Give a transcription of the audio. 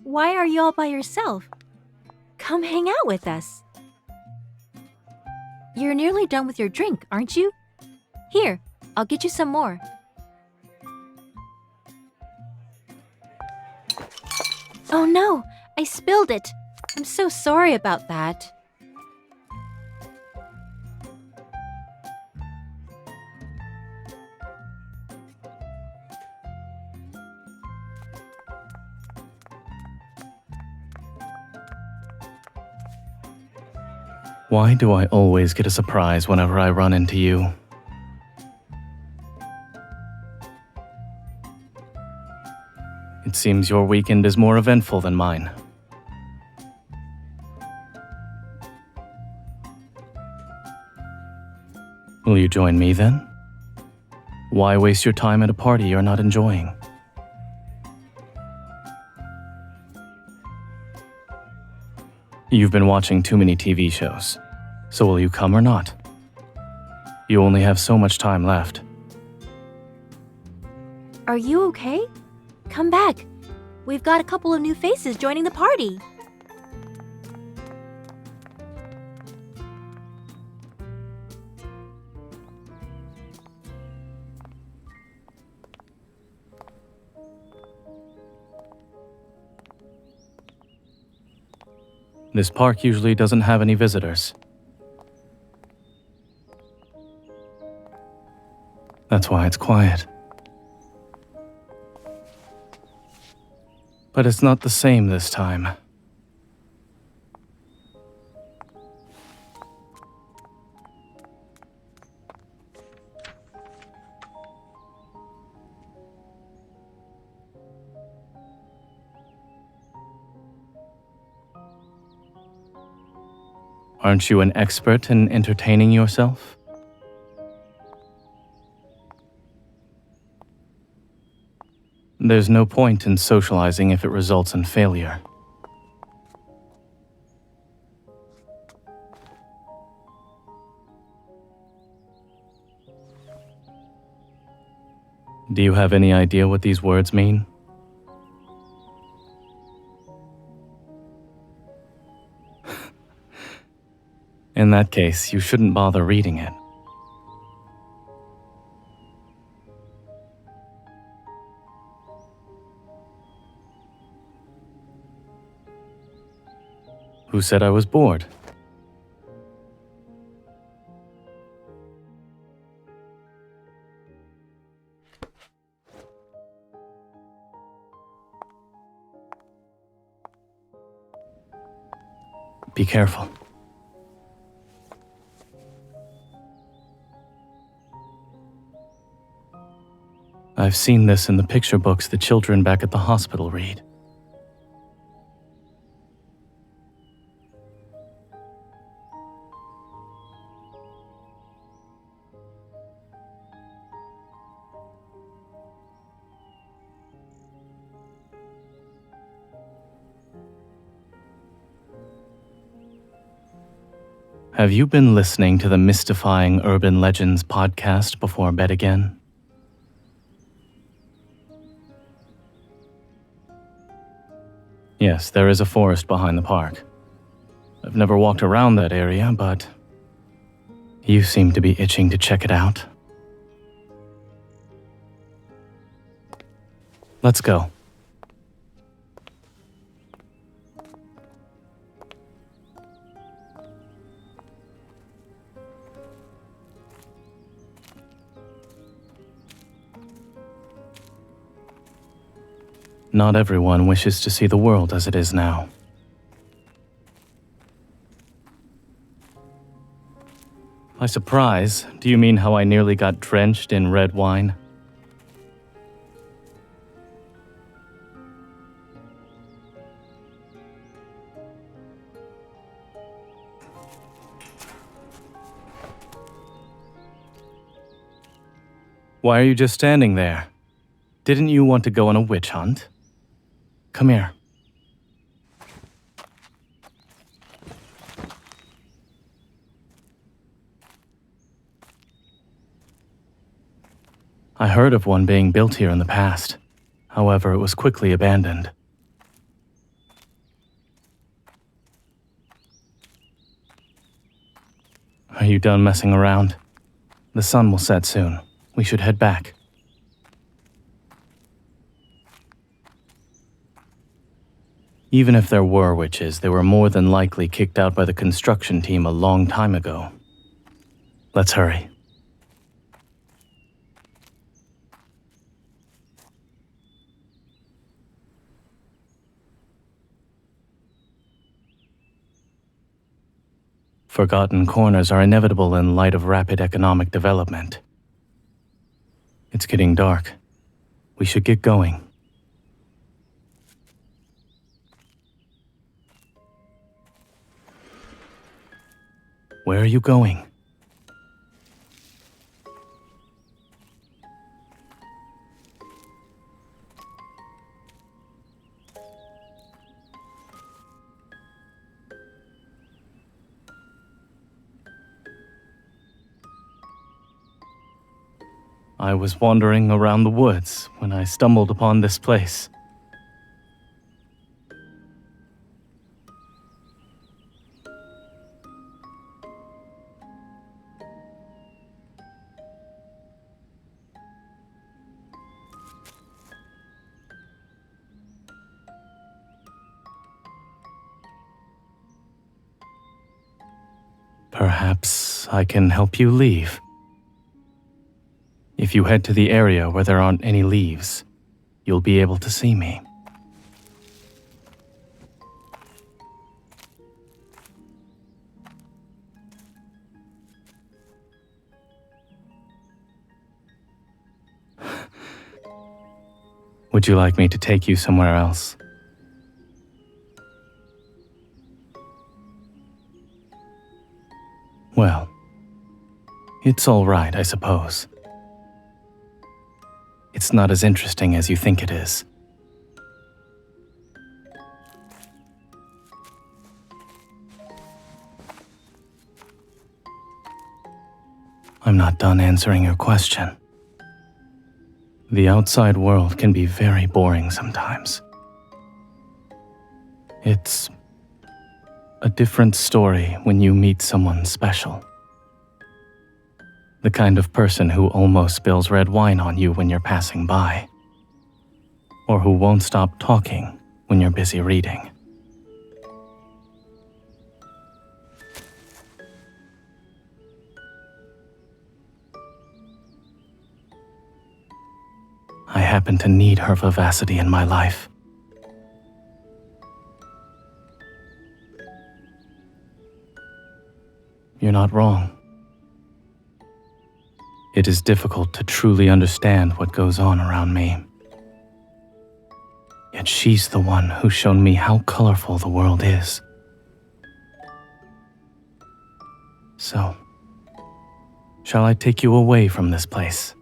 Why are you all by yourself? Come hang out with us. You're nearly done with your drink, aren't you? Here, I'll get you some more. Oh no, I spilled it. I'm so sorry about that. Why do I always get a surprise whenever I run into you? It seems your weekend is more eventful than mine. Will you join me then? Why waste your time at a party you're not enjoying? You've been watching too many TV shows, so will you come or not? You only have so much time left. Are you okay? Come back. We've got a couple of new faces joining the party. This park usually doesn't have any visitors. That's why it's quiet. But it's not the same this time. Aren't you an expert in entertaining yourself? There's no point in socializing if it results in failure. Do you have any idea what these words mean? In that case, you shouldn't bother reading it. Who said I was bored? Be careful. I've seen this in the picture books the children back at the hospital read. Have you been listening to the Mystifying Urban Legends podcast before bed again? Yes, there is a forest behind the park. I've never walked around that area, but you seem to be itching to check it out. Let's go. Not everyone wishes to see the world as it is now. By surprise, do you mean how I nearly got drenched in red wine? Why are you just standing there? Didn't you want to go on a witch hunt? Come here. I heard of one being built here in the past. However, it was quickly abandoned. you done messing around? The sun will set soon. We should head back. Even if there were witches, they were more than likely kicked out by the construction team a long time ago. Let's hurry. Forgotten corners are inevitable in light of rapid economic development. It's getting dark. We should get going. Where are you going? I was wandering around the woods when I stumbled upon this place. Perhaps I can help you leave. If you head to the area where there aren't any leaves, you'll be able to see me. Would you like me to take you somewhere else? Well, it's all right, I suppose. It's not as interesting as you think it is. I'm not done answering your question. The outside world can be very boring sometimes. It's a different story when you meet someone special. The kind of person who almost spills red wine on you when you're passing by, or who won't stop talking when you're busy reading. I happen to need her vivacity in my life. You're not wrong. It is difficult to truly understand what goes on around me. Yet she's the one who's shown me how colorful the world is. So, shall I take you away from this place?